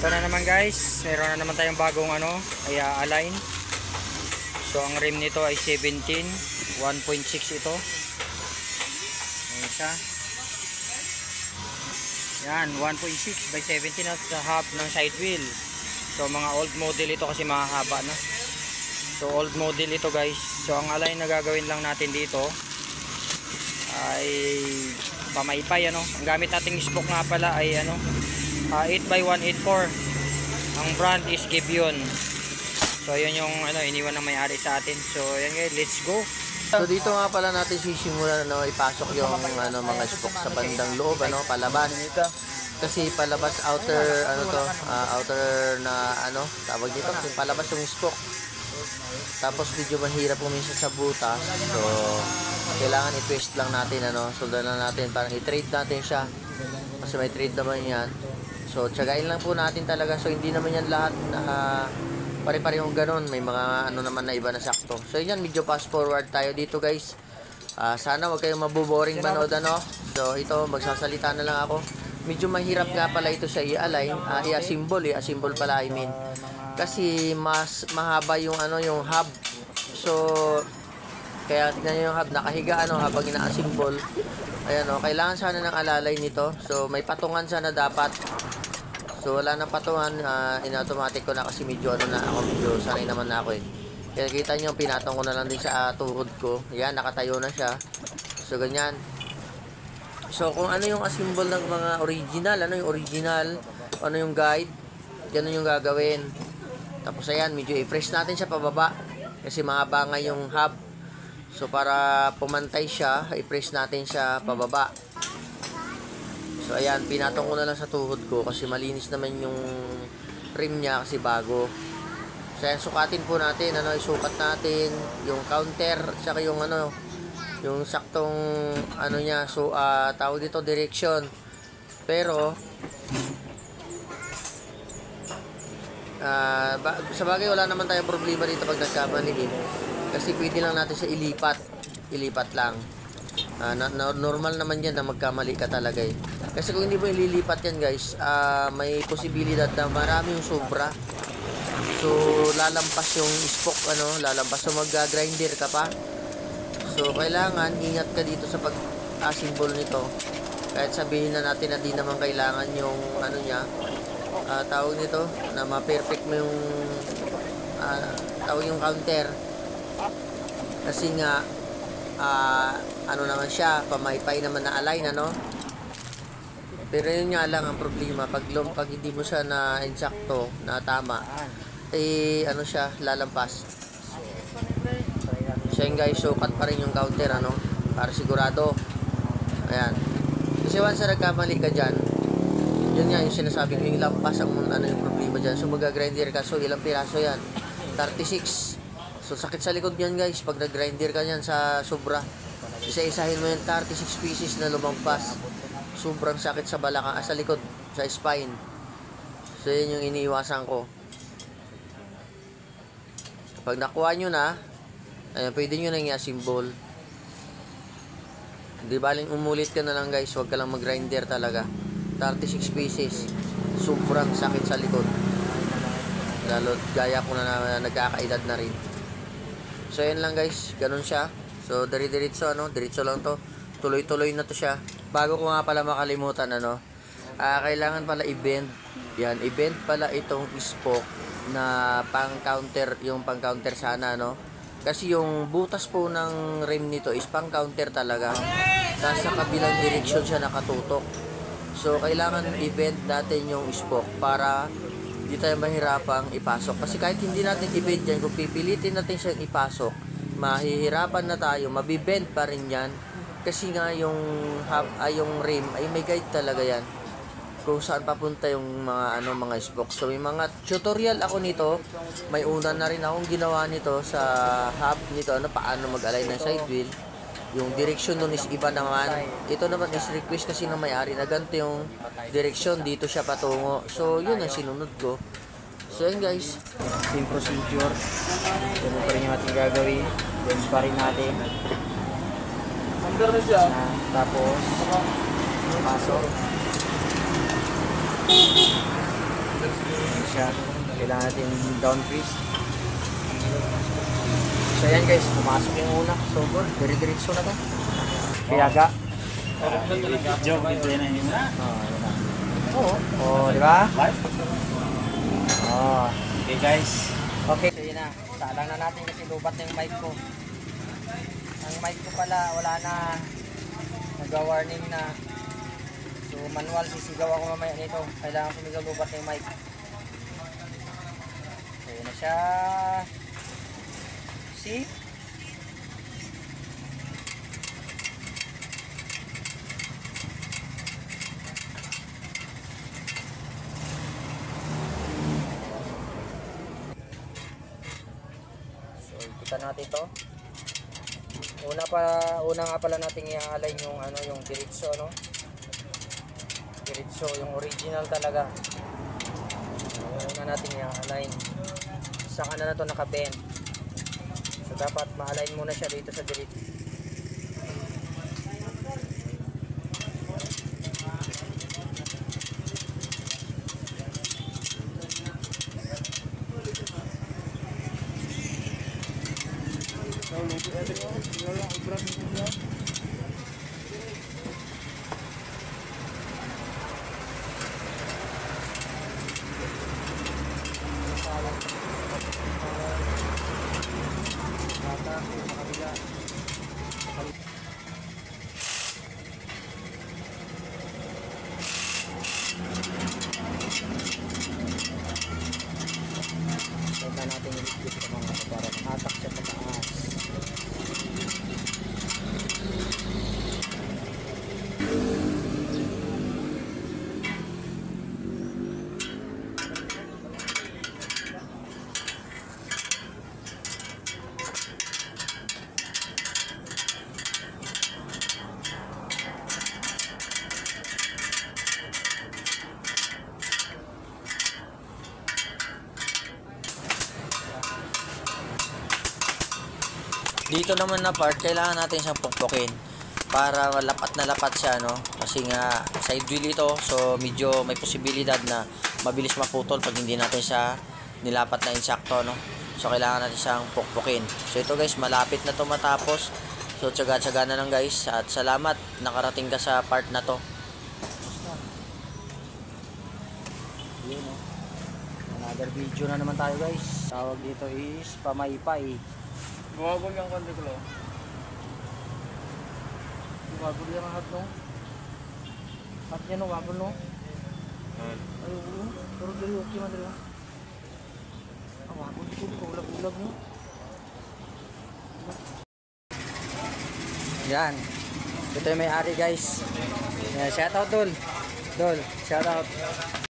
Ito na naman guys, meron na naman tayong bagong align. So ang rim nito ay 17, 1.6 ito. Ayan siya. Yan, 1.6 by 17 at half ng side wheel. So mga old model ito kasi mahaba na. So old model ito guys. So ang align na gagawin lang natin dito ay pamaypay Ang gamit nating spoke nga pala ay 8x184. Ang brand is Gibeon. So yun yung iniwan ng may-ari sa atin. So yan guys, let's go. So dito nga pala natin sisimulan ipasok yung mga spoke sa bandang loob palabas. Kasi palabas outer outer na tawag dito, palabas yung spoke. Tapos medyo mahirap minsan sa butas. So kailangan i-twist lang natin sundan lang natin, parang i-trade natin siya. Kasi may trade naman yan. So tiyagain lang po natin talaga. So hindi naman yan lahat pare-parehong ganun, may mga naman na iba na sakto. So yan, medyo fast forward tayo dito guys. Sana wag kayong maboboring manood So ito, magsasalita na lang ako. Medyo mahirap nga pala ito sa i-align, i-assemble pala I mean. Kasi mas mahaba yung yung hub. So kaya tingnan niyo yung hub nakahiga habang ina-assemble. Ayan kailangan sana ng alalay nito. So may patungan sana dapat. So wala nang patungan, in-automatic ko na kasi medyo ako, medyo sanay naman na ako Kaya kita nyo, pinatong ko na lang din sa tuhod ko. Yan, nakatayo na siya. So ganyan. So kung ano yung assemble ng mga original, ano yung guide, ganun yung gagawin. Tapos ayan, medyo i-press natin siya pababa. Kasi mahaba nga yung hub. So para pumantay siya, i-press natin siya pababa. So ayan, pinatong ko na lang sa tuhod ko kasi malinis naman yung rim niya kasi bago. So ayan, sukatin po natin, isukat natin yung counter at saka yung yung saktong niya. So tawag dito direction. Pero sa bagay wala naman tayong problema dito pag nagkamali kasi pwede lang natin siya ilipat lang. Normal naman yan na magkamali ka talaga Kasi kung hindi mo ililipat yan guys, may posibilidad na maraming sobra. So lalampas yung spoke lalampas. So mag-grinder ka pa. So kailangan ingat ka dito sa pag-assemble nito. Kahit sabihin na natin na di naman kailangan yung niya, tawag nito na ma-perfect mo yung tawag yung counter. Kasi nga naman siya, pamaypay naman na align pero yun nga lang ang problema pag hindi mo siya na insakto na tama siya lalampas. So yun guys, sukat pa rin yung counter para sigurado. Ayan, kasi once na nagkamali ka dyan, yun nga yung sinasabi ko, yung lampas ang yung problema dyan. So mag-grinder ka, so ilang piraso yan? 36. So sakit sa likod yan guys pag nag-grinder ka yan sa sobra. Isa-isahin mo yung 36 pieces na lumampas. Sobrang sakit sa balakang, sa likod, sa spine. So yun yung iniiwasan ko. Pag nakuha nyo na, ayan, pwede nyo na i-assemble. Di baling umulit ka na lang guys, huwag ka lang mag-grinder talaga. 36 pieces, sobrang sakit sa likod. Lalo gaya ko na nagkakaedad na rin. So yun lang guys, ganun siya. So diretso diretso lang to. Tuloy-tuloy na to siya. Bago ko nga pala makalimutan kailangan pala i-bend. Yan, i-bend pala itong spoke na pang-counter, yung pang-counter sana Kasi yung butas po ng rim nito is pang-counter talaga. Nasa kabilang direksyon siya nakatutok. So kailangan i-bend natin yung spoke para hindi tayo mahirapang ipasok. Kasi kahit hindi natin i-bend yan, kung pipilitin natin siyang ipasok, mahihirapan na tayo, mabibend pa rin yan. Kasi nga yung rim ay may guide talaga yan kung saan papunta yung mga spoke. So may mga tutorial ako nito. May una na rin akong ginawa nito sa hub nito, paano mag-align ng side wheel. Yung direction nun is iba naman. Ito naman is request kasi ng may-ari na ganito yung direction, dito siya patungo. So yun ang sinunod ko. So yun guys, Same procedure. Ganun pa rin yung ating gagawin. Bends pa rin natin. Tapos pasok. siya. Kailangan natin down twist. So yan guys, pumasok yung una. So good, very diretso na to. Piyaga. Joke ito na yun na. Oh, di ba? Oh. Okay guys. Okay, so yun na. Salang na natin kasi lubat na yung mic ko. Ang mic ko pala, wala na. Nag-warning na. So manual, sisigaw ako mamaya nito. Kailangan sumigaw lubat na yung mic. So yun na siya. See? Natin to. Una nga pala nating i-align yung yung diretso, no? Diretso, yung original talaga. Una natin i-align. Saka na to naka-bend. So dapat ma-align muna siya dito sa diretso. Punta natin yung liquid sa mga para makatak siya sa taas. Dito naman na part, kailangan natin siyang pukpukin para lapat na lapat siya, no? Kasi nga side wheel ito, so medyo may posibilidad na mabilis maputol pag hindi natin siya nilapat na insakto, no? So kailangan natin siyang pukpukin. So ito guys, malapit na to matapos. So tsaga-tsaga na lang guys, at salamat nakarating ka sa part na to. Yun, no? Another video na naman tayo guys. Tawag dito is pamaypay. Buwagol yung konti ko. Wabul yung hat, no? Hat niya, no? Wabul, no? Ay, ulo. Pero dali, okay man dali. Ah, wabul ito. Ulag-ulag, no? Yan. Ito yung may-ari, guys. Shout out, Dol. Dol, shout out.